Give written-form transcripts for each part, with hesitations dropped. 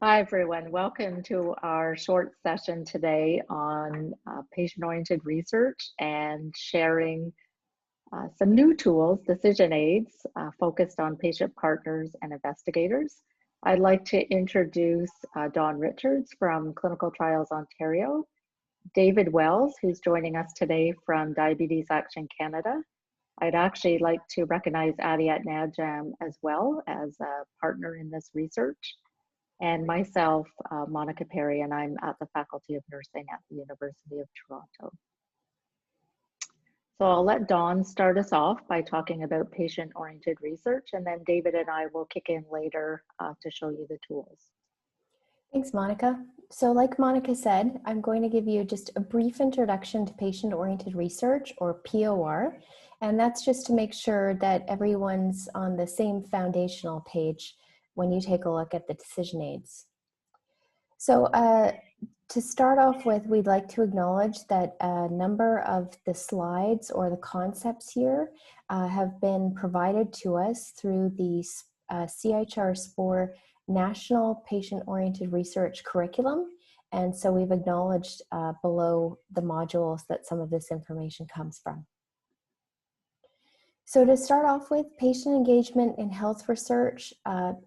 Hi, everyone. Welcome to our short session today on patient-oriented research and sharing some new tools, decision aids, focused on patient partners and investigators. I'd like to introduce Dawn Richards from Clinical Trials Ontario, David Wells, who's joining us today from Diabetes Action Canada. I'd actually like to recognize Adiat Najam as well as a partner in this research, and myself, Monica Perry, and I'm at the Faculty of Nursing at the University of Toronto. So I'll let Dawn start us off by talking about patient-oriented research, and then David and I will kick in later to show you the tools. Thanks, Monica. So like Monica said, I'm going to give you just a brief introduction to patient-oriented research, or POR, and that's just to make sure that everyone's on the same foundational page when you take a look at the decision aids. So to start off with, we'd like to acknowledge that a number of the slides or the concepts here have been provided to us through the CIHR SPORE National Patient-Oriented Research Curriculum. And so we've acknowledged below the modules that some of this information comes from. So to start off with, patient engagement in health research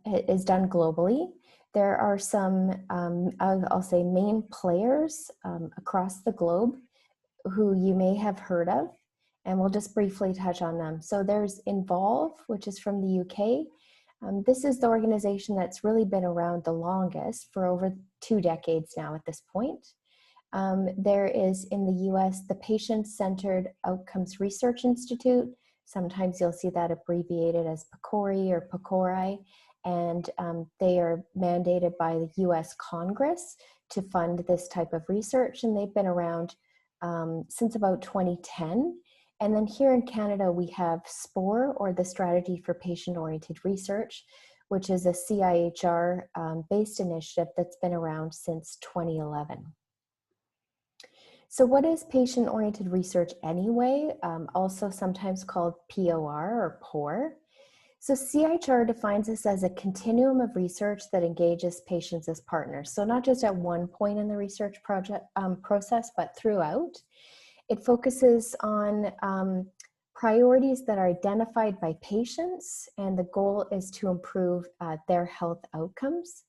is done globally. There are some, I'll say, main players across the globe who you may have heard of, and we'll just briefly touch on them. So there's Involve, which is from the UK. This is the organization that's really been around the longest, for over 2 decades now at this point. There is, in the US, the Patient-Centered Outcomes Research Institute. Sometimes you'll see that abbreviated as PCORI or PCORI, and they are mandated by the US Congress to fund this type of research, and they've been around since about 2010. And then here in Canada, we have SPORE, or the Strategy for Patient-Oriented Research, which is a CIHR based initiative that's been around since 2011. So what is patient-oriented research anyway? Also sometimes called POR or POR. So CIHR defines this as a continuum of research that engages patients as partners. So not just at one point in the research process, but throughout. It focuses on priorities that are identified by patients, and the goal is to improve their health outcomes.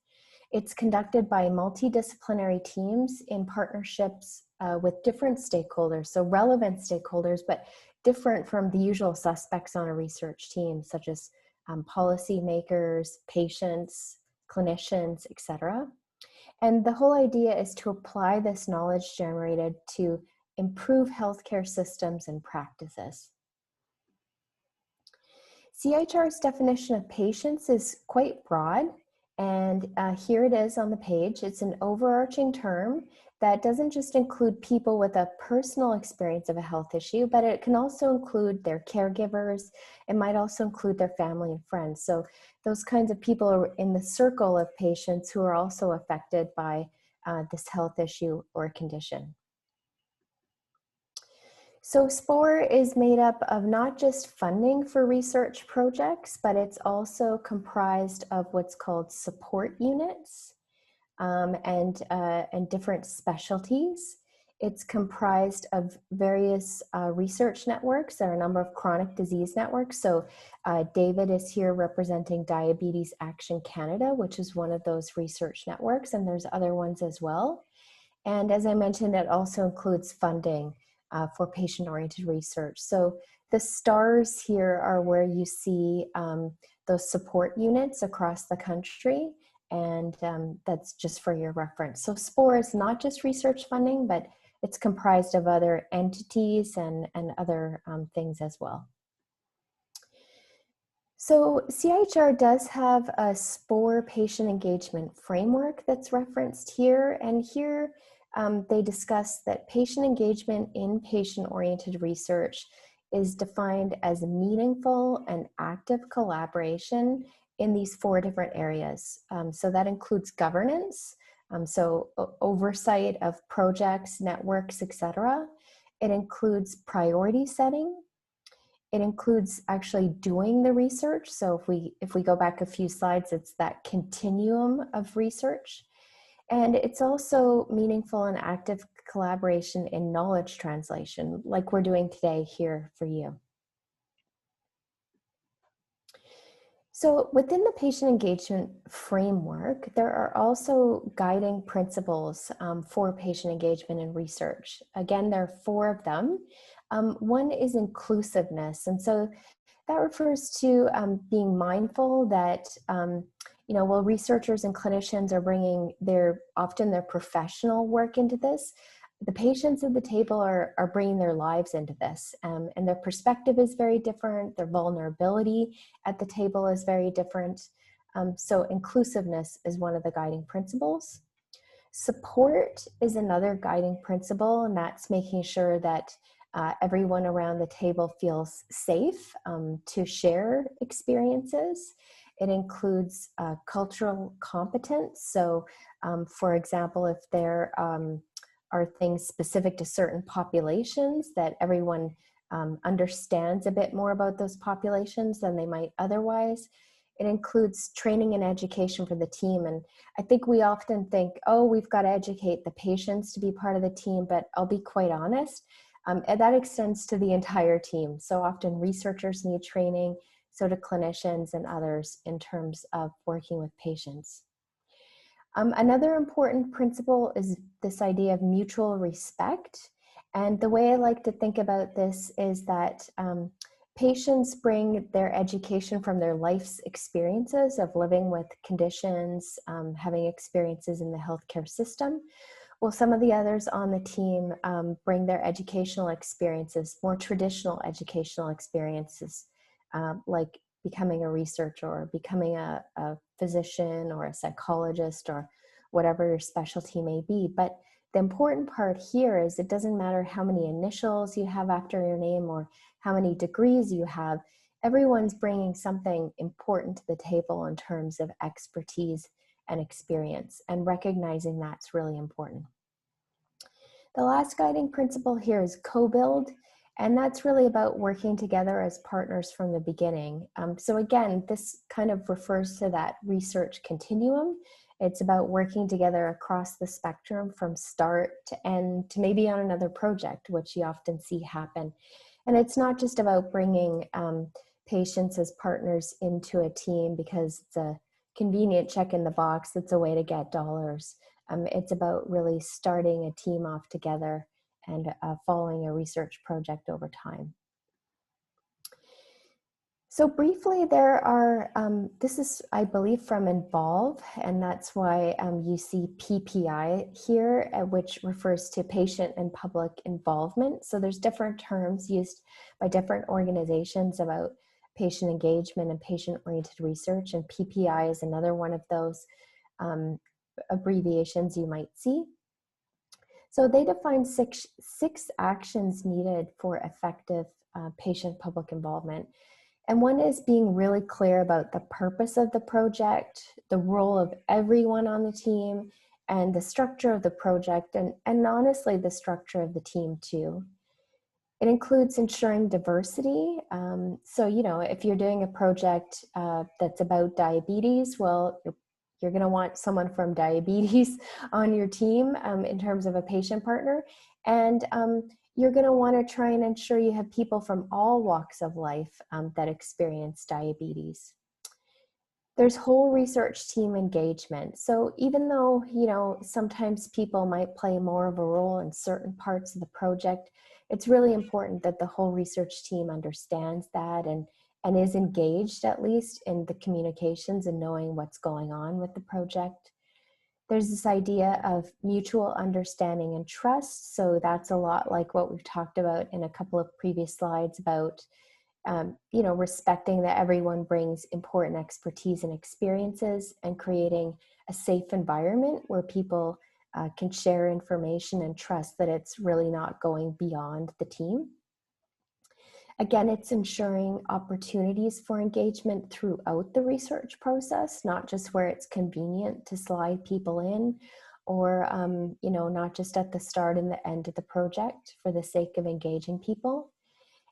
It's conducted by multidisciplinary teams in partnerships with different stakeholders, so relevant stakeholders, but different from the usual suspects on a research team, such as policymakers, patients, clinicians, etc. And the whole idea is to apply this knowledge generated to improve healthcare systems and practices. CIHR's definition of patients is quite broad, and here it is on the page. It's an overarching term that doesn't just include people with a personal experience of a health issue, but it can also include their caregivers. It might also include their family and friends. So those kinds of people are in the circle of patients who are also affected by this health issue or condition. So SPORE is made up of not just funding for research projects, but it's also comprised of what's called support units and different specialties. It's comprised of various research networks. There are a number of chronic disease networks. So David is here representing Diabetes Action Canada, which is one of those research networks, and there's other ones as well. And as I mentioned, it also includes funding for patient-oriented research. So the stars here are where you see those support units across the country, and that's just for your reference. So SPORE is not just research funding, but it's comprised of other entities and other things as well. So CIHR does have a SPORE patient engagement framework that's referenced here, and here they discuss that patient engagement in patient-oriented research is defined as meaningful and active collaboration in these 4 different areas. So that includes governance, so oversight of projects, networks, etc. It includes priority setting. It includes actually doing the research. So if we go back a few slides, it's that continuum of research. And it's also meaningful and active collaboration in knowledge translation, like we're doing today here for you. So within the patient engagement framework, there are also guiding principles for patient engagement and research. Again, there are 4 of them. One is inclusiveness. And so that refers to being mindful that, while researchers and clinicians are bringing often their professional work into this, the patients at the table are bringing their lives into this, and their perspective is very different. Their vulnerability at the table is very different. So inclusiveness is one of the guiding principles. Support is another guiding principle, and that's making sure that everyone around the table feels safe to share experiences. It includes cultural competence. So, for example, if there are things specific to certain populations that everyone understands a bit more about those populations than they might otherwise. It includes training and education for the team. And I think we often think, oh, we've got to educate the patients to be part of the team, but I'll be quite honest, that extends to the entire team. So often researchers need training, so do clinicians and others in terms of working with patients. Another important principle is this idea of mutual respect. And the way I like to think about this is that patients bring their education from their life's experiences of living with conditions, having experiences in the healthcare system. Well, some of the others on the team bring their educational experiences, more traditional educational experiences, like becoming a researcher or becoming a physician or a psychologist or whatever your specialty may be. But the important part here is it doesn't matter how many initials you have after your name or how many degrees you have. Everyone's bringing something important to the table in terms of expertise and experience, and recognizing that's really important. The last guiding principle here is co-build, and that's really about working together as partners from the beginning. So again, this kind of refers to that research continuum. It's about working together across the spectrum from start to end to maybe on another project, which you often see happen. And it's not just about bringing patients as partners into a team because it's a convenient check in the box. It's a way to get dollars. It's about really starting a team off together and following a research project over time. So briefly, there are, this is, I believe, from Involve, and that's why you see PPI here, which refers to patient and public involvement. So there's different terms used by different organizations about patient engagement and patient-oriented research, and PPI is another one of those abbreviations you might see. So they define six actions needed for effective patient-public involvement. And one is being really clear about the purpose of the project, the role of everyone on the team, and the structure of the project, and honestly, the structure of the team too. It includes ensuring diversity. So, if you're doing a project that's about diabetes, well, you're going to want someone from diabetes on your team in terms of a patient partner. And you're going to want to try and ensure you have people from all walks of life that experience diabetes. There's whole research team engagement. So even though, sometimes people might play more of a role in certain parts of the project, it's really important that the whole research team understands that and is engaged at least in the communications and knowing what's going on with the project. There's this idea of mutual understanding and trust. So that's a lot like what we've talked about in a couple of previous slides about, respecting that everyone brings important expertise and experiences and creating a safe environment where people can share information and trust that it's really not going beyond the team. Again, it's ensuring opportunities for engagement throughout the research process, not just where it's convenient to slide people in or, not just at the start and the end of the project for the sake of engaging people.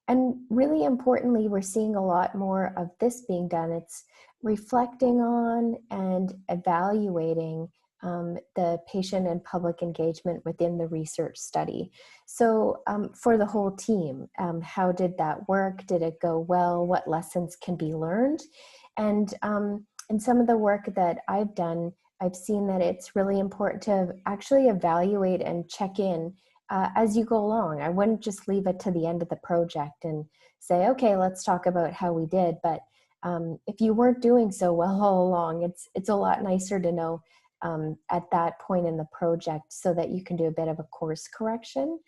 And really importantly, we're seeing a lot more of this being done. It's reflecting on and evaluating the patient and public engagement within the research study. So for the whole team, how did that work? Did it go well? What lessons can be learned? And in some of the work that I've done, I've seen that it's really important to actually evaluate and check in as you go along. I wouldn't just leave it to the end of the project and say, okay, let's talk about how we did. But if you weren't doing so well all along, it's a lot nicer to know at that point in the project so that you can do a bit of a course correction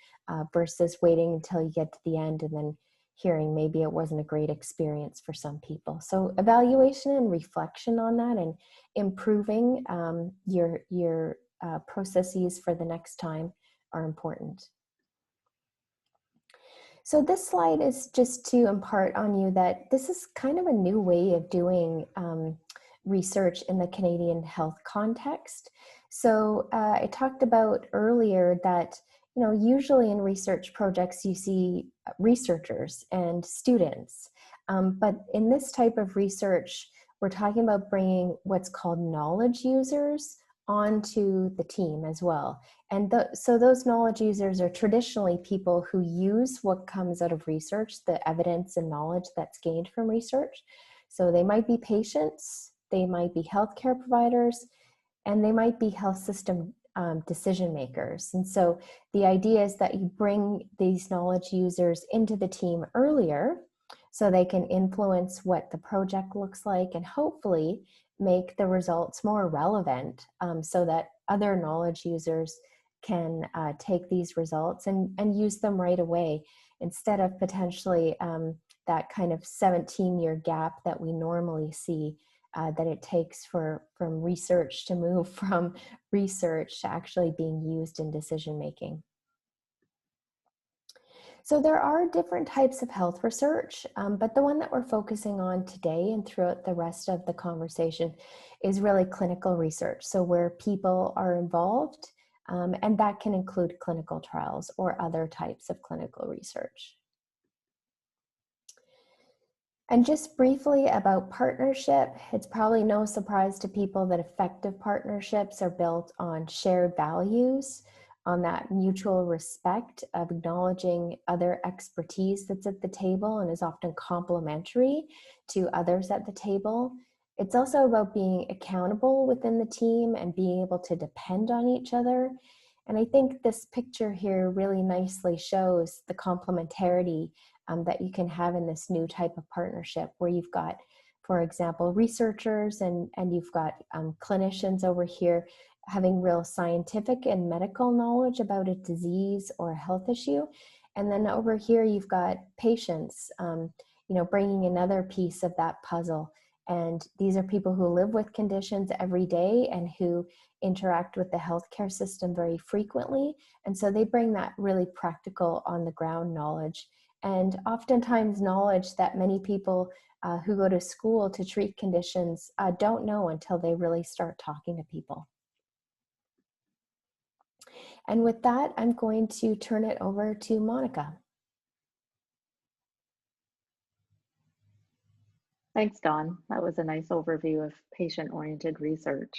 versus waiting until you get to the end and then hearing maybe it wasn't a great experience for some people. So evaluation and reflection on that and improving your processes for the next time are important. So this slide is just to impart on you that this is kind of a new way of doing research in the Canadian health context. So I talked about earlier that, you know, usually in research projects you see researchers and students, but in this type of research we're talking about bringing what's called knowledge users onto the team as well. And so those knowledge users are traditionally people who use what comes out of research, the evidence and knowledge that's gained from research. So they might be patients, they might be healthcare providers, and they might be health system decision makers. And so the idea is that you bring these knowledge users into the team earlier so they can influence what the project looks like and hopefully make the results more relevant so that other knowledge users can take these results and use them right away instead of potentially that kind of 17-year gap that we normally see that it takes from research to move from research to actually being used in decision making. So there are different types of health research, but the one that we're focusing on today and throughout the rest of the conversation is really clinical research. So where people are involved, and that can include clinical trials or other types of clinical research. And just briefly about partnership, it's probably no surprise to people that effective partnerships are built on shared values, on that mutual respect of acknowledging other expertise that's at the table and is often complementary to others at the table. It's also about being accountable within the team and being able to depend on each other. And I think this picture here really nicely shows the complementarity that you can have in this new type of partnership where you've got, for example, researchers and you've got clinicians over here having real scientific and medical knowledge about a disease or a health issue. And then over here, you've got patients, bringing another piece of that puzzle. And these are people who live with conditions every day and who interact with the healthcare system very frequently. And so they bring that really practical on the ground knowledge. And oftentimes knowledge that many people who go to school to treat conditions don't know until they really start talking to people. And with that, I'm going to turn it over to Monica. Thanks, Dawn. That was a nice overview of patient-oriented research.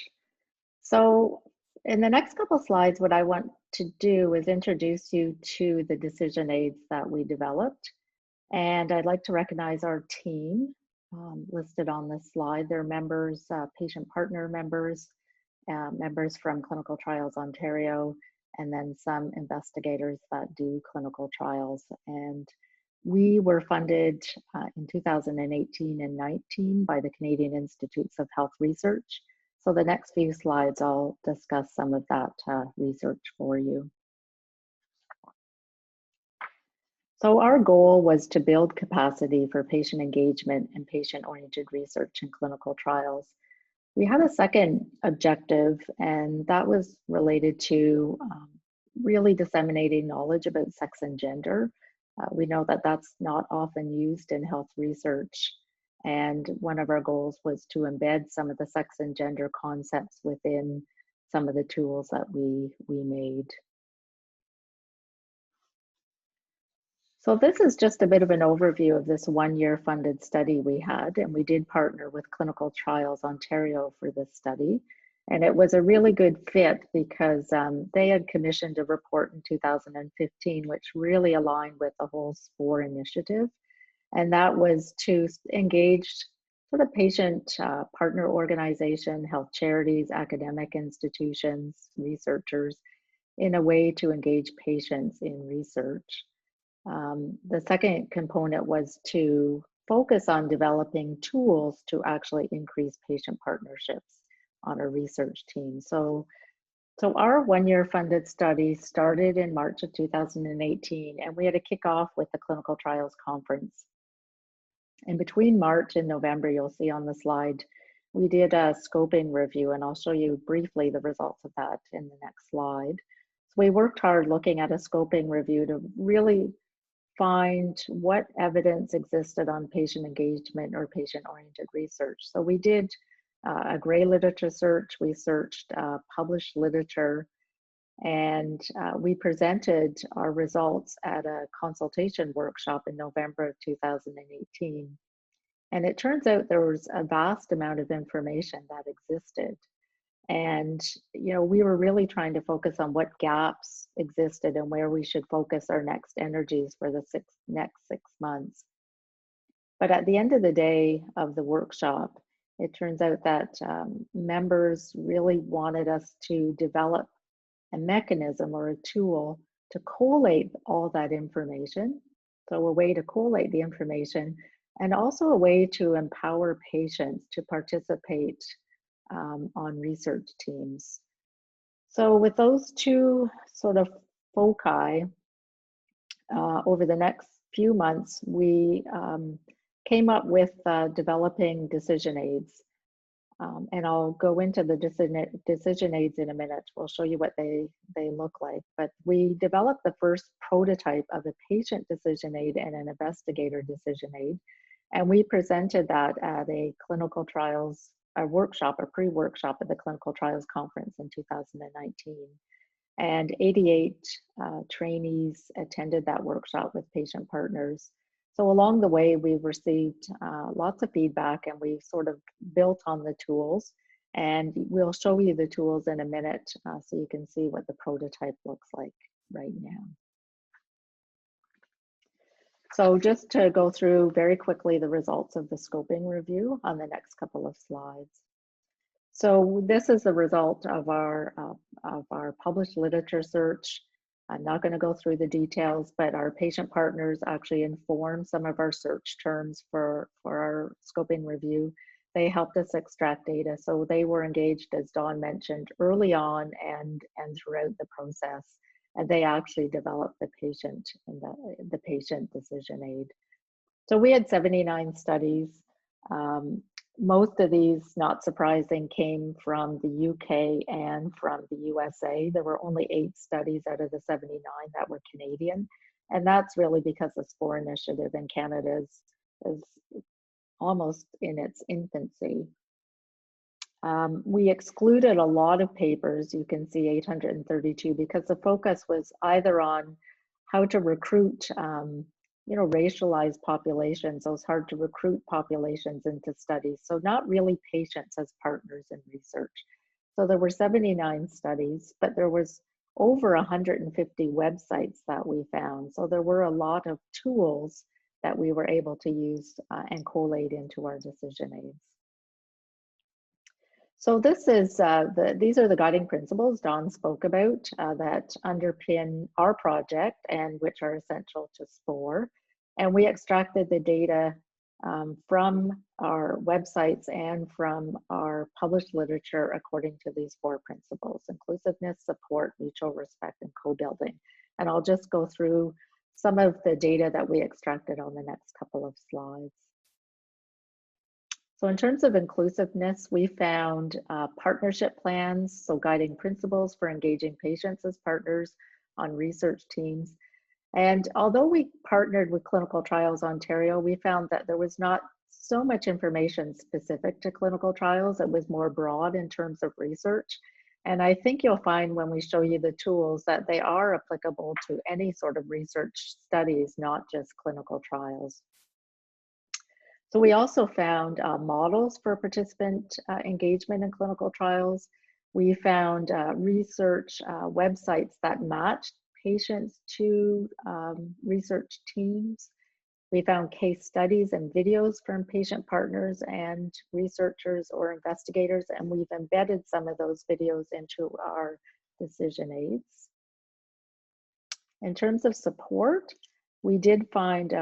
So in the next couple slides, what I want to do is introduce you to the decision aids that we developed. And I'd like to recognize our team listed on this slide. They're members, patient partner members, members from Clinical Trials Ontario, and then some investigators that do clinical trials. And we were funded in 2018 and 19 by the Canadian Institutes of Health Research. So the next few slides, I'll discuss some of that research for you. So our goal was to build capacity for patient engagement and patient-oriented research in clinical trials. We had a second objective, and that was related to really disseminating knowledge about sex and gender. We know that that's not often used in health research, and one of our goals was to embed some of the sex and gender concepts within some of the tools that we made. So this is just a bit of an overview of this one-year funded study we had, and we did partner with Clinical Trials Ontario for this study. And it was a really good fit because they had commissioned a report in 2015, which really aligned with the whole SPORE initiative. And that was to engage sort of patient partner organization, health charities, academic institutions, researchers, in a way to engage patients in research. The second component was to focus on developing tools to actually increase patient partnerships on a research team. So our one-year funded study started in March of 2018, and we had a kickoff with the Clinical Trials Conference. And between March and November, you'll see on the slide, we did a scoping review, and I'll show you briefly the results of that in the next slide. So we worked hard looking at a scoping review to really find what evidence existed on patient engagement or patient-oriented research. So we did a gray literature search, we searched published literature, and we presented our results at a consultation workshop in November of 2018. And it turns out there was a vast amount of information that existed. And, we were really trying to focus on what gaps existed and where we should focus our next energies for the next 6 months. But at the end of the day of the workshop, it turns out that members really wanted us to develop a mechanism or a tool to collate all that information. So a way to collate the information, and also a way to empower patients to participate on research teams. So with those two sort of foci, over the next few months, we came up with developing decision aids. And I'll go into the decision aids in a minute. We'll show you what they look like. But we developed the first prototype of a patient decision aid and an investigator decision aid. And we presented that at a clinical trials workshop, a pre-workshop at the Clinical Trials Conference in 2019. And 88 trainees attended that workshop with patient partners. So along the way, we've received lots of feedback, and we've sort of built on the tools. And we'll show you the tools in a minute so you can see what the prototype looks like right now. So just to go through very quickly the results of the scoping review on the next couple of slides. So this is the result of our published literature search. I'm not going to go through the details, but our patient partners actually informed some of our search terms for our scoping review. They helped us extract data, so they were engaged, as Dawn mentioned, early on and throughout the process. And they actually developed the patient and the patient decision aid. So we had 79 studies. Most of these, not surprising, came from the UK and from the USA. There were only 8 studies out of the 79 that were Canadian. And that's really because the SPORE initiative in Canada is almost in its infancy. We excluded a lot of papers, you can see 832, because the focus was either on how to recruit racialized populations, those hard to recruit populations into studies. So not really patients as partners in research. So there were 79 studies, but there was over 150 websites that we found. So there were a lot of tools that we were able to use and collate into our decision aids. So this is these are the guiding principles Dawn spoke about that underpin our project and which are essential to SPORE. And we extracted the data from our websites and from our published literature according to these 4 principles: inclusiveness, support, mutual respect, and co-building. And I'll just go through some of the data that we extracted on the next couple of slides. So in terms of inclusiveness, we found partnership plans, so guiding principles for engaging patients as partners on research teams. And although we partnered with Clinical Trials Ontario, we found that there was not so much information specific to clinical trials. It was more broad in terms of research. And I think you'll find when we show you the tools that they are applicable to any sort of research studies, not just clinical trials. So we also found models for participant engagement in clinical trials. We found research websites that matched patients to research teams. We found case studies and videos from patient partners and researchers or investigators, and we've embedded some of those videos into our decision aids. In terms of support, we did find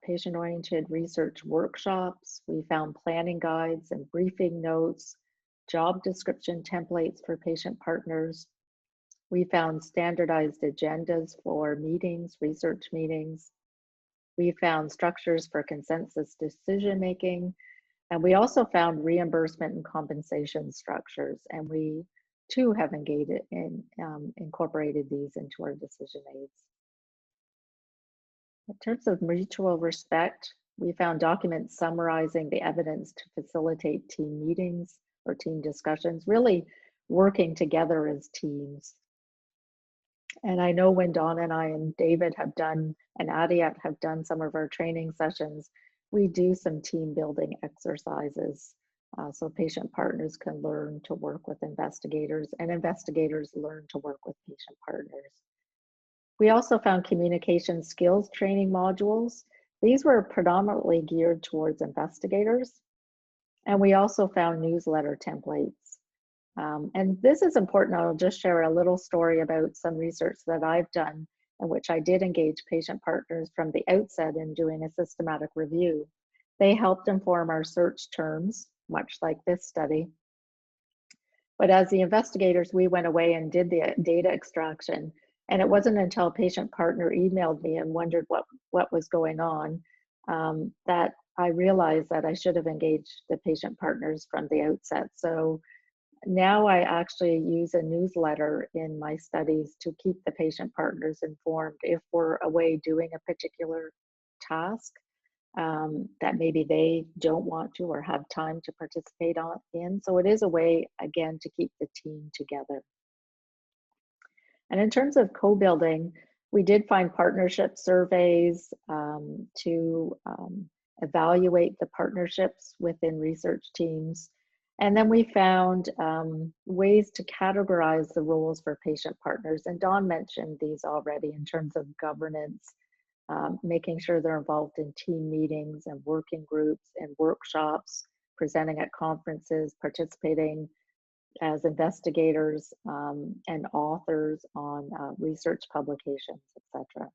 patient-oriented research workshops. We found planning guides and briefing notes, job description templates for patient partners. We found standardized agendas for meetings, research meetings. We found structures for consensus decision-making, and we also found reimbursement and compensation structures, and we too have engaged in incorporated these into our decision aids. In terms of mutual respect, we found documents summarizing the evidence to facilitate team meetings or team discussions, really working together as teams. And I know when Dawn and I and David have done, and Adiat have done some of our training sessions, we do some team building exercises so patient partners can learn to work with investigators and investigators learn to work with patient partners. We also found communication skills training modules. These were predominantly geared towards investigators. And we also found newsletter templates. And this is important. I'll just share a little story about some research that I've done in which I did engage patient partners from the outset in doing a systematic review. They helped inform our search terms, much like this study. But as the investigators, we went away and did the data extraction. And it wasn't until a patient partner emailed me and wondered what was going on that I realized that I should have engaged the patient partners from the outset. So now I actually use a newsletter in my studies to keep the patient partners informed if we're away doing a particular task that maybe they don't want to or have time to participate in. So it is a way, again, to keep the team together. And in terms of co-building, we did find partnership surveys to evaluate the partnerships within research teams. And then we found ways to categorize the roles for patient partners. And Dawn mentioned these already in terms of governance, making sure they're involved in team meetings and working groups and workshops, presenting at conferences, participating as investigators and authors on research publications, etc.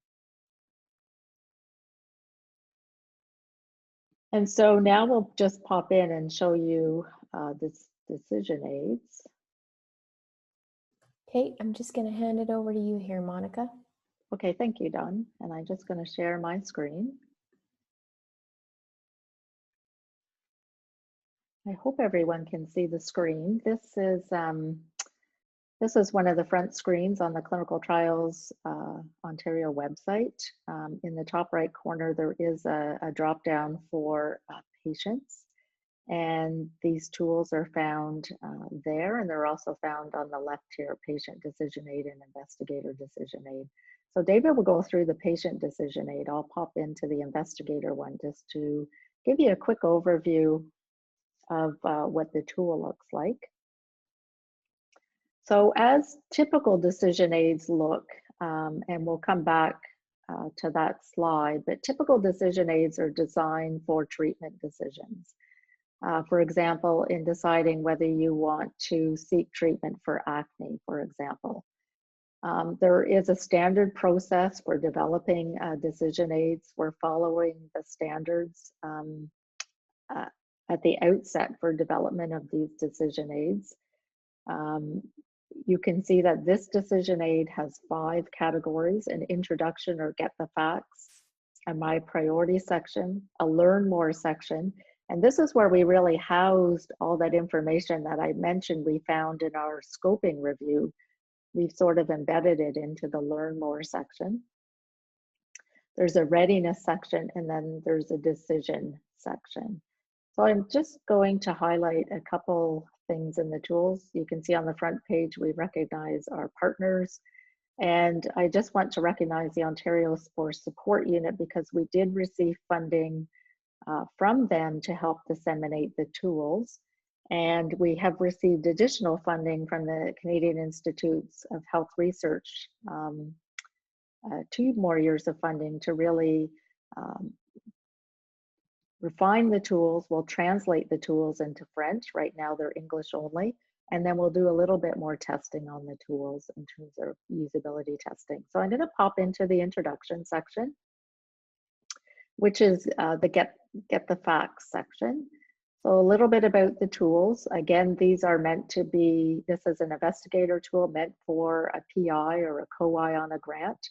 And so now we'll just pop in and show you this decision aids. Okay, I'm just going to hand it over to you here, Monica. Okay, thank you, Dawn. And I'm just going to share my screen. I hope everyone can see the screen. This is one of the front screens on the Clinical Trials Ontario website. In the top right corner, there is a drop down for patients. And these tools are found there, and they're also found on the left here, patient decision aid and investigator decision aid. So David will go through the patient decision aid. I'll pop into the investigator one just to give you a quick overview of what the tool looks like. So as typical decision aids look, and we'll come back to that slide, but typical decision aids are designed for treatment decisions. For example, in deciding whether you want to seek treatment for acne, for example. There is a standard process for developing decision aids. We're following the standards at the outset for development of these decision aids. You can see that this decision aid has 5 categories: an introduction or get the facts, a my priority section, a learn more section. And this is where we really housed all that information that I mentioned we found in our scoping review. We've sort of embedded it into the learn more section. There's a readiness section, and then there's a decision section. So I'm just going to highlight a couple things in the tools. You can see on the front page, we recognize our partners. And I just want to recognize the Ontario SPORE Support Unit because we did receive funding from them to help disseminate the tools. And we have received additional funding from the Canadian Institutes of Health Research, 2 more years of funding to really refine the tools. We'll translate the tools into French. Right now they're English only. And then we'll do a little bit more testing on the tools in terms of usability testing. So I'm going to pop into the introduction section, which is the get the facts section. So a little bit about the tools. Again, these are meant to be, this is an investigator tool meant for a PI or a co-I on a grant.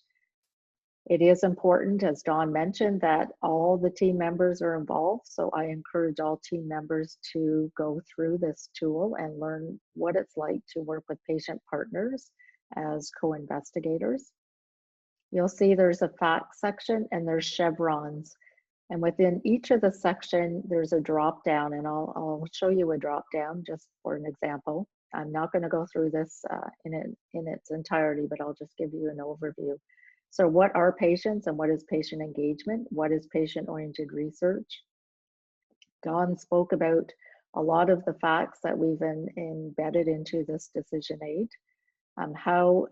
It is important, as Dawn mentioned, that all the team members are involved. So I encourage all team members to go through this tool and learn what it's like to work with patient partners as co-investigators. You'll see there's a facts section and there's chevrons. And within each of the section, there's a drop down, and I'll show you a drop down just for an example. I'm not going to go through this in its entirety, but I'll just give you an overview. So what are patients and what is patient engagement? What is patient-oriented research? Dawn spoke about a lot of the facts that we've embedded into this decision aid. How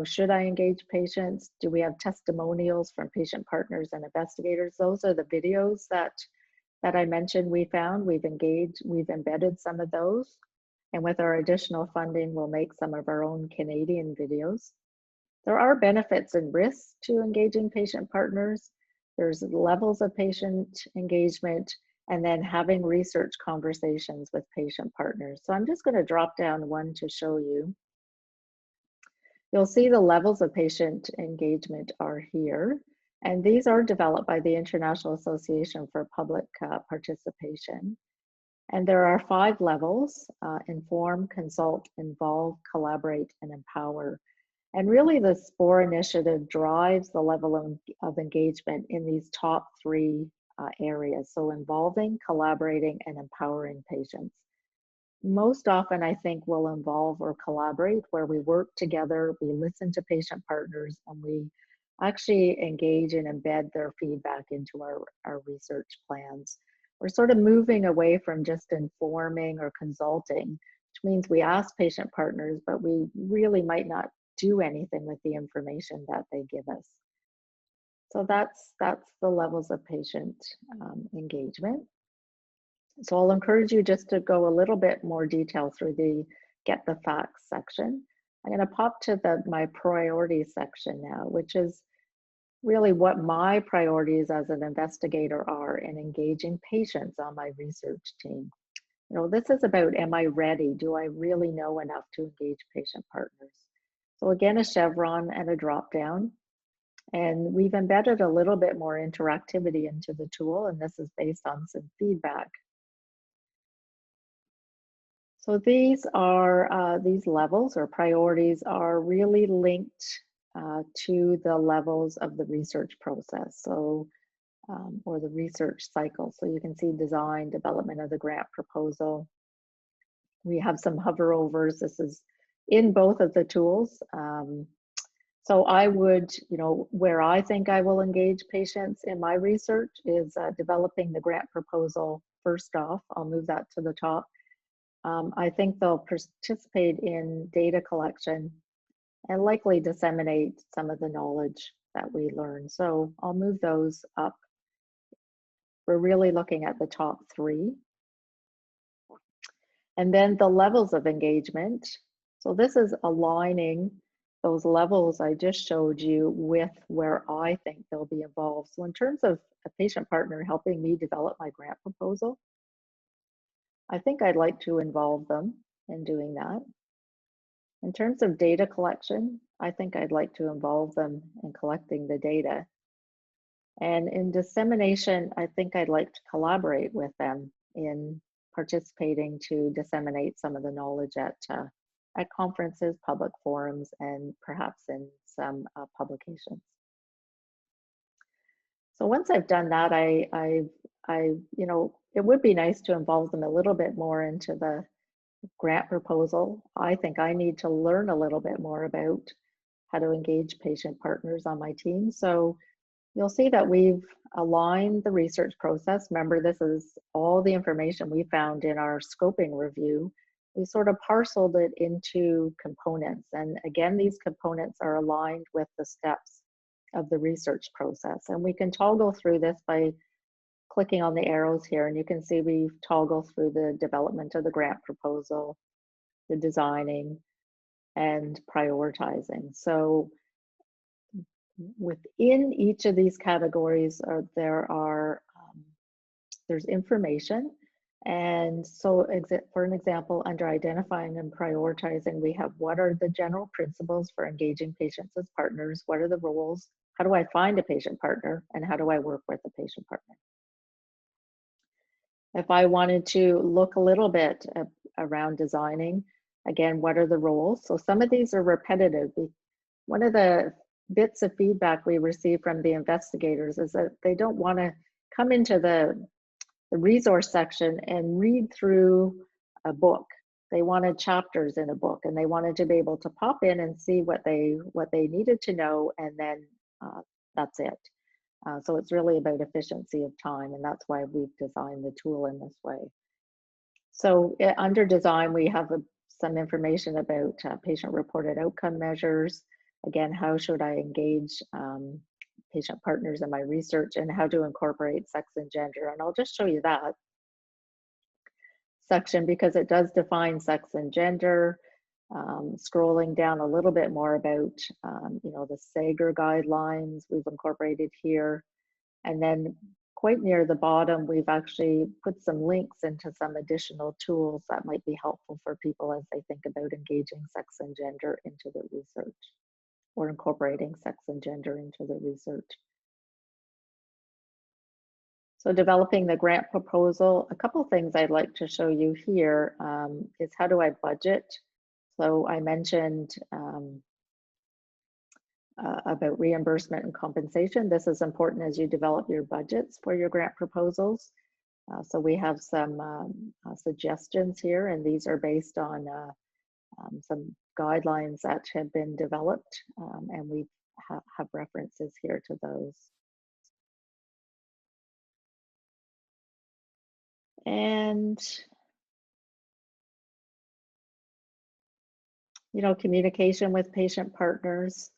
should I engage patients? Do we have testimonials from patient partners and investigators? Those are the videos that I mentioned we found. We've embedded some of those. And with our additional funding, we'll make some of our own Canadian videos. There are benefits and risks to engaging patient partners. There's levels of patient engagement and then having research conversations with patient partners. So I'm just going to drop down one to show you. You'll see the levels of patient engagement are here, and these are developed by the International Association for Public Participation. And there are 5 levels: inform, consult, involve, collaborate, and empower. And really the SPORE initiative drives the level of engagement in these top 3 areas. So involving, collaborating, and empowering patients. Most often, I think, we'll involve or collaborate where we work together, we listen to patient partners, and we actually engage and embed their feedback into our research plans. We're sort of moving away from just informing or consulting, which means we ask patient partners, but we really might not do anything with the information that they give us. So that's the levels of patient engagement. So I'll encourage you just to go a little bit more detail through the get the facts section. I'm going to pop to my priorities section now, which is really what my priorities as an investigator are in engaging patients on my research team. You know, this is about, am I ready? Do I really know enough to engage patient partners? So again, a chevron and a drop down. And we've embedded a little bit more interactivity into the tool, and this is based on some feedback. So these are these levels or priorities are really linked to the levels of the research process, so or the research cycle. So you can see design, development of the grant proposal. We have some hoverovers. This is in both of the tools. So I would, you know, where I think I will engage patients in my research is developing the grant proposal first off. I'll move that to the top. I think they'll participate in data collection and likely disseminate some of the knowledge that we learn. So I'll move those up. We're really looking at the top 3. And then the levels of engagement. So this is aligning those levels I just showed you with where I think they'll be involved. So in terms of a patient partner helping me develop my grant proposal, I think I'd like to involve them in doing that. In terms of data collection, I think I'd like to involve them in collecting the data. And in dissemination, I think I'd like to collaborate with them in participating to disseminate some of the knowledge at conferences, public forums, and perhaps in some publications. So once I've done that, I you know, it would be nice to involve them a little bit more into the grant proposal, I think I need to learn a little bit more about how to engage patient partners on my team. So you'll see that we've aligned the research process. Remember, this is all the information we found in our scoping review. We sort of parceled it into components. And again, these components are aligned with the steps of the research process. And we can toggle through this by clicking on the arrows here, and you can see we toggle through the development of the grant proposal, the designing, and prioritizing. So within each of these categories there's information. And so for an example, under identifying and prioritizing, we have what are the general principles for engaging patients as partners? What are the roles? How do I find a patient partner? And how do I work with a patient partner? If I wanted to look a little bit around designing, again, what are the roles? So some of these are repetitive. One of the bits of feedback we receive from the investigators is that they don't want to come into the resource section and read through a book. They wanted chapters in a book, and they wanted to be able to pop in and see what they needed to know, and then that's it. So it's really about efficiency of time, and that's why we've designed the tool in this way. So under design, we have some information about patient-reported outcome measures. Again, how should I engage patient partners in my research, and how to incorporate sex and gender. And I'll just show you that section because it does define sex and gender. Scrolling down a little bit more about the Sager guidelines we've incorporated here. And then quite near the bottom, we've actually put some links into some additional tools that might be helpful for people as they think about engaging sex and gender into the research, or incorporating sex and gender into the research. So developing the grant proposal, a couple things I'd like to show you here is how do I budget? So I mentioned about reimbursement and compensation. This is important as you develop your budgets for your grant proposals. So we have some suggestions here, and these are based on some guidelines that have been developed, and we have references here to those. And communication with patient partners.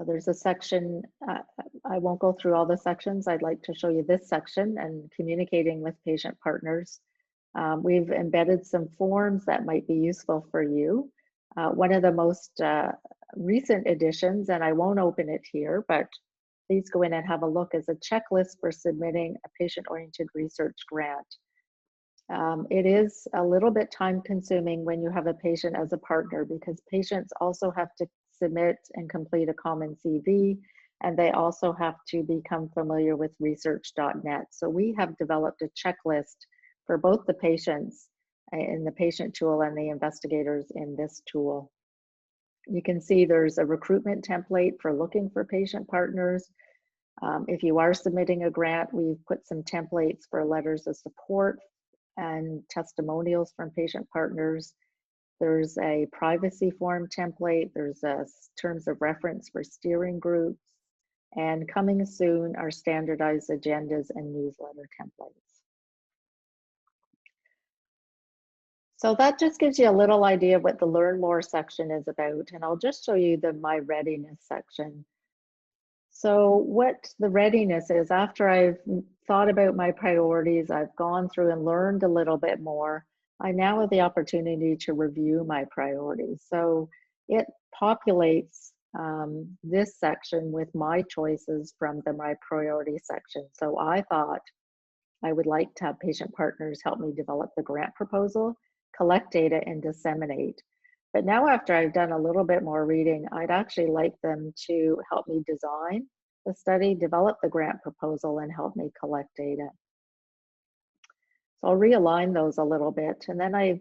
There's a section, I won't go through all the sections. I'd like to show you this section and communicating with patient partners. We've embedded some forms that might be useful for you. One of the most recent additions, and I won't open it here, but please go in and have a look, is a checklist for submitting a patient-oriented research grant. It is a little bit time consuming when you have a patient as a partner, because patients also have to submit and complete a common CV, and they also have to become familiar with research.net. So we have developed a checklist for both the patients in the patient tool and the investigators in this tool. You can see there's a recruitment template for looking for patient partners. If you are submitting a grant, we've put some templates for letters of support and testimonials from patient partners. There's a privacy form template. There's a terms of reference for steering groups. And coming soon are standardized agendas and newsletter templates. So that just gives you a little idea of what the Learn More section is about. And I'll just show you the My Readiness section. So what the readiness is, after I've thought about my priorities, I've gone through and learned a little bit more, I now have the opportunity to review my priorities. So it populates this section with my choices from the My Priority section. So I thought I would like to have patient partners help me develop the grant proposal, collect data, and disseminate. But now, after I've done a little bit more reading, I'd actually like them to help me design the study, develop the grant proposal, and help me collect data. So I'll realign those a little bit, and then I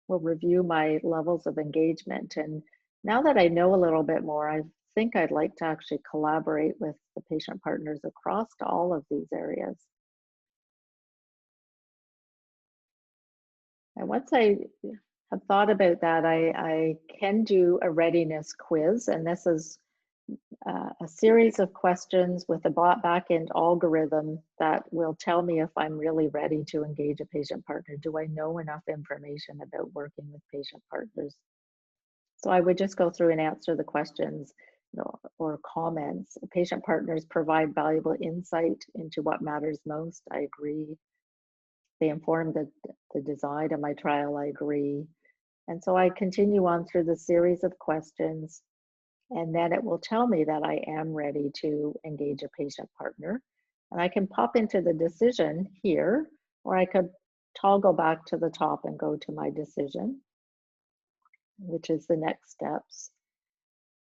will review my levels of engagement. And now that I know a little bit more, I think I'd like to actually collaborate with the patient partners across all of these areas. And once I I've thought about that. I can do a readiness quiz, and this is a series of questions with a back-end algorithm that will tell me if I'm really ready to engage a patient partner. Do I know enough information about working with patient partners? So I would just go through and answer the questions, or comments. Patient partners provide valuable insight into what matters most. I agree. They inform the design of my trial. I agree. And so I continue on through the series of questions, and then it will tell me that I am ready to engage a patient partner. And I can pop into the decision here, or I could toggle back to the top and go to my decision, which is the next steps.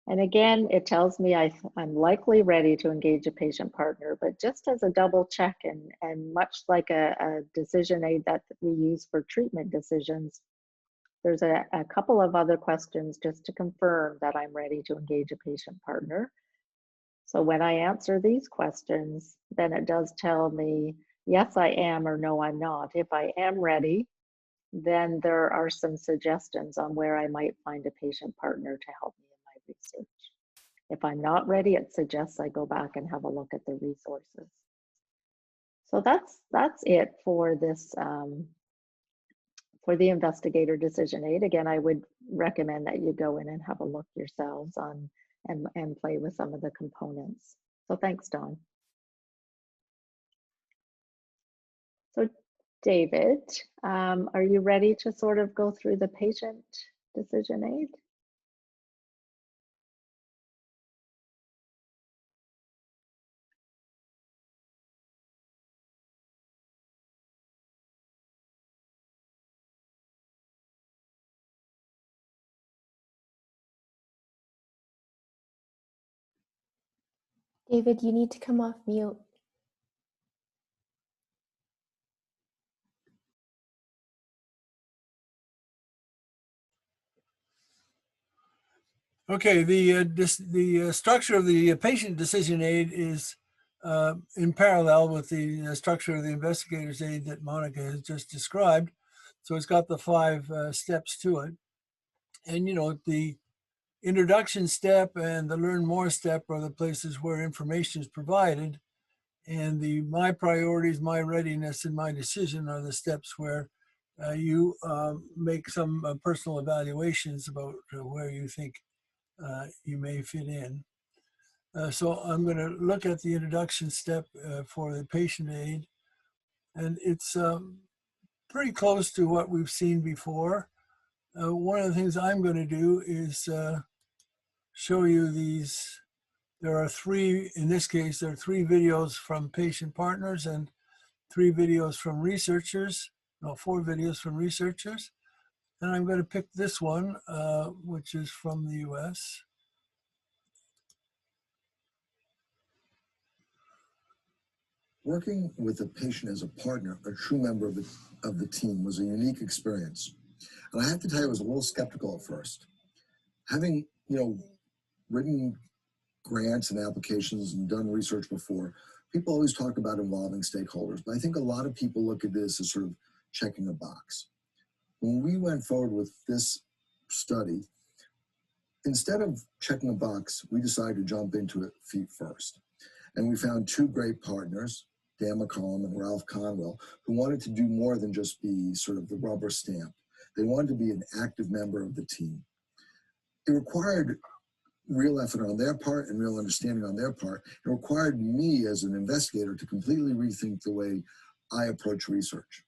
And again, it tells me I'm likely ready to engage a patient partner, but just as a double check, and much like a decision aid that we use for treatment decisions, there's a couple of other questions just to confirm that I'm ready to engage a patient partner. So when I answer these questions, then it does tell me, yes, I am, or no, I'm not. If I am ready, then there are some suggestions on where I might find a patient partner to help me in my research. If I'm not ready, it suggests I go back and have a look at the resources. So that's it for this, for the investigator decision aid. Again, I would recommend that you go in and have a look yourselves on and play with some of the components. So thanks, Dawn. So David, are you ready to sort of go through the patient decision aid? David, you need to come off mute. Okay, the structure of the patient decision aid is in parallel with the structure of the investigator's aid that Monica has just described. So it's got the 5 steps to it. And, you know, the introduction step and the learn more step are the places where information is provided. And the my priorities, my readiness, and my decision are the steps where you make some personal evaluations about where you think you may fit in. So I'm going to look at the introduction step for the patient aid, and it's pretty close to what we've seen before. One of the things I'm going to do is show you these. There are 3, in this case, there are 3 videos from patient partners and 3 videos from researchers, no, 4 videos from researchers. And I'm going to pick this one, which is from the US. Working with a patient as a partner, a true member of the team, was a unique experience. And I have to tell you, I was a little skeptical at first. Having, written grants and applications and done research before, people always talk about involving stakeholders, but I think a lot of people look at this as sort of checking a box. When we went forward with this study, instead of checking a box, we decided to jump into it feet first. And we found 2 great partners, Dan McCollum and Ralph Conwell, who wanted to do more than just be sort of the rubber stamp. They wanted to be an active member of the team. It required real effort on their part and real understanding on their part. It required me as an investigator to completely rethink the way I approach research.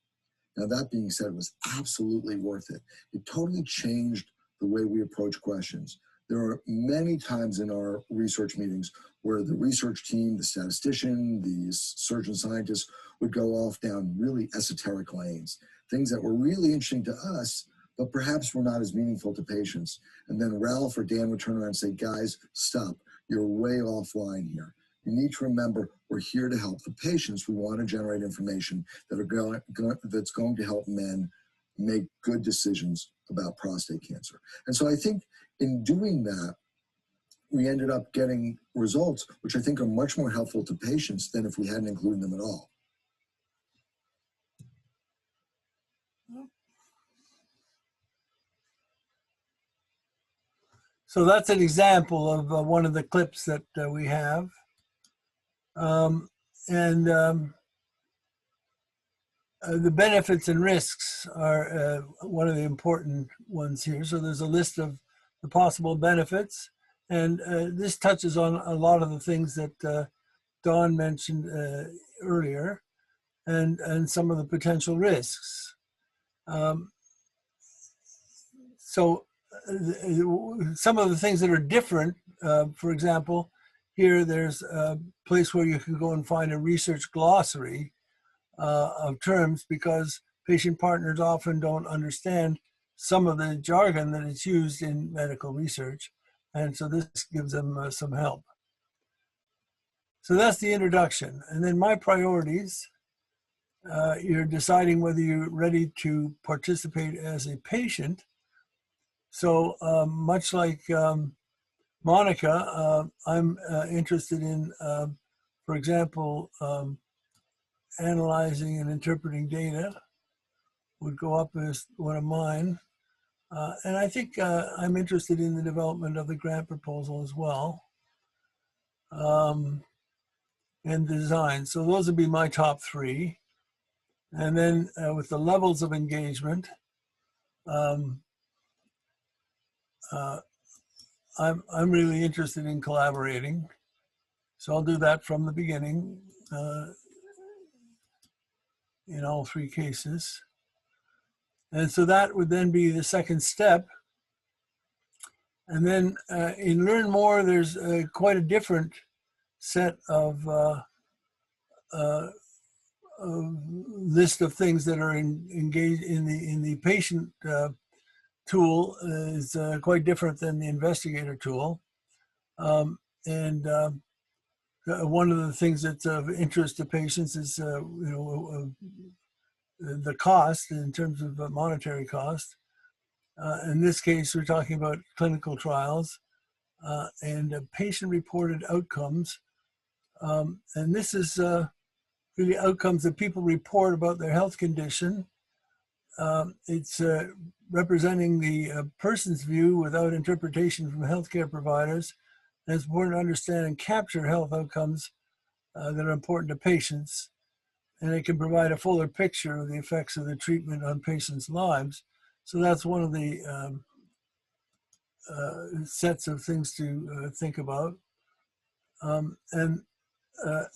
Now, that being said, it was absolutely worth it. It totally changed the way we approach questions. There are many times in our research meetings where the research team, the statistician, the surgeon scientist would go off down really esoteric lanes, things that were really interesting to us, but perhaps were not as meaningful to patients. And then Ralph or Dan would turn around and say, guys, stop, you're way offline here. You need to remember, we're here to help the patients. We want to generate information that's going to help men make good decisions about prostate cancer. And so I think in doing that, we ended up getting results which I think are much more helpful to patients than if we hadn't included them at all. So that's an example of one of the clips that we have. The benefits and risks are one of the important ones here. So there's a list of the possible benefits, and this touches on a lot of the things that Dawn mentioned earlier, and some of the potential risks. So some of the things that are different, for example, here there's a place where you can go and find a research glossary of terms, because patient partners often don't understand some of the jargon that is used in medical research. And so this gives them some help. So that's the introduction. And then my priorities, you're deciding whether you're ready to participate as a patient. So much like Monica, I'm interested in, for example, analyzing and interpreting data would go up as one of mine. And I think I'm interested in the development of the grant proposal as well, and design. So those would be my top three. And then with the levels of engagement, I'm really interested in collaborating. So I'll do that from the beginning in all three cases. And so that would then be the second step. And then in Learn More, there's quite a different set of list of things that are engaged in the patient tool is quite different than the investigator tool. One of the things that's of interest to patients is the cost in terms of monetary cost. In this case, we're talking about clinical trials and patient-reported outcomes. And this is really outcomes that people report about their health condition. It's representing the person's view without interpretation from healthcare providers. And it's important to understand and capture health outcomes that are important to patients. And it can provide a fuller picture of the effects of the treatment on patients' lives. So that's one of the sets of things to think about.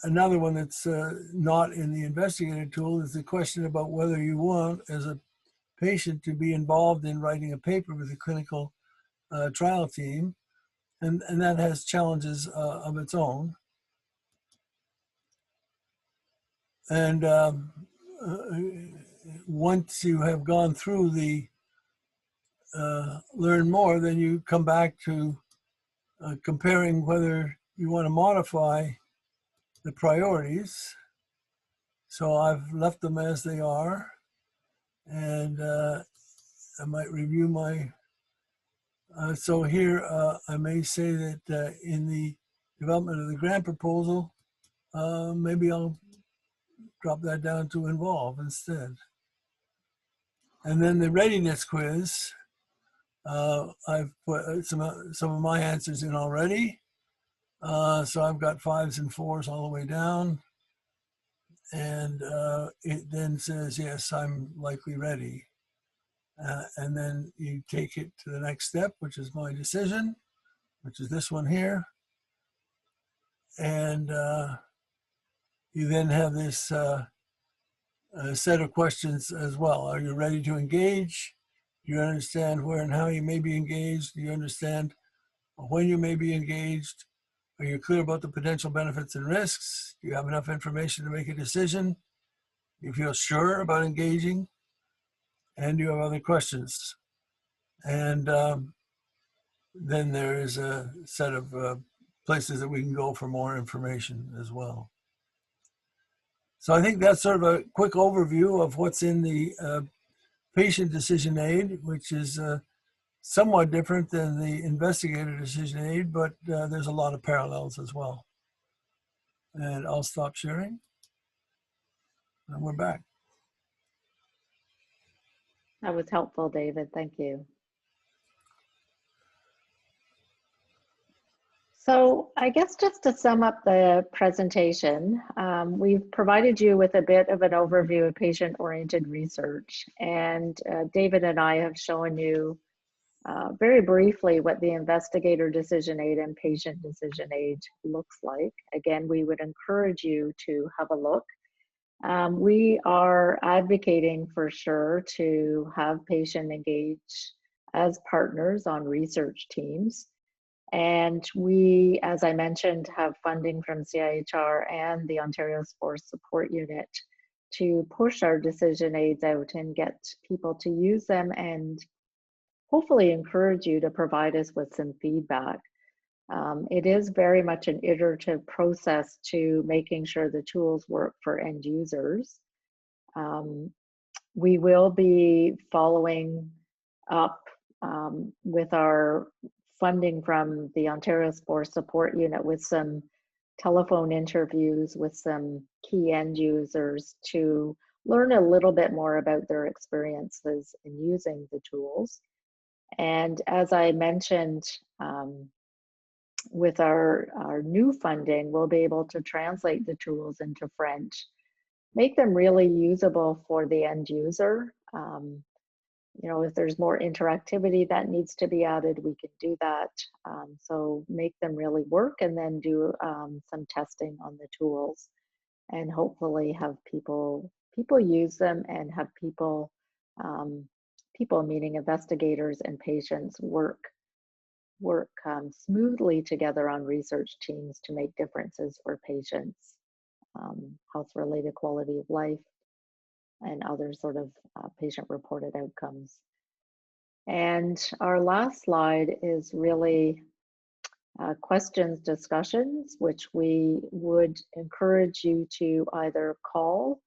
Another one that's not in the investigator tool is the question about whether you want, as a patient, to be involved in writing a paper with a clinical trial team. And that has challenges of its own. And once you have gone through the Learn More, then you come back to comparing whether you want to modify the priorities. So I've left them as they are, and I might review my, so here I may say that in the development of the grant proposal, maybe I'll drop that down to involve instead. And then the readiness quiz, I've put some of my answers in already. So I've got 5s and 4s all the way down. And it then says, yes, I'm likely ready. And then you take it to the next step, which is my decision, which is this one here. And you then have this set of questions as well. Are you ready to engage? Do you understand where and how you may be engaged? Do you understand when you may be engaged? Are you clear about the potential benefits and risks? Do you have enough information to make a decision? Do you feel sure about engaging? And do you have other questions? And then there is a set of places that we can go for more information as well. So I think that's sort of a quick overview of what's in the patient decision aid, which is somewhat different than the investigator decision aid, but there's a lot of parallels as well. And I'll stop sharing. And we're back. That was helpful, David. Thank you. So I guess just to sum up the presentation, we've provided you with a bit of an overview of patient-oriented research, and David and I have shown you very briefly what the investigator decision aid and patient decision aid looks like. Again, we would encourage you to have a look. We are advocating for sure to have patient engage as partners on research teams. And we, as I mentioned, have funding from CIHR and the Ontario SPORE Support Unit to push our decision aids out and get people to use them, and hopefully encourage you to provide us with some feedback. It is very much an iterative process to making sure the tools work for end users. We will be following up with our funding from the Ontario SPORE Support Unit with some telephone interviews with some key end users to learn a little bit more about their experiences in using the tools. And as I mentioned, with our new funding, we'll be able to translate the tools into French, make them really usable for the end user. You know, if there's more interactivity that needs to be added, we can do that. So make them really work, and then do some testing on the tools, and hopefully have people use them, and have people meaning investigators and patients work smoothly together on research teams to make differences for patients, health-related quality of life, and other sort of patient-reported outcomes. And our last slide is really questions, discussions, which we would encourage you to either call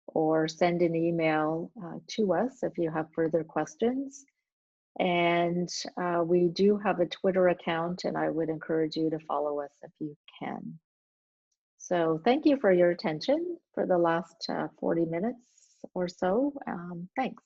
or send an email to us if you have further questions. And we do have a Twitter account, and I would encourage you to follow us if you can. So thank you for your attention for the last 40 minutes or so. Thanks.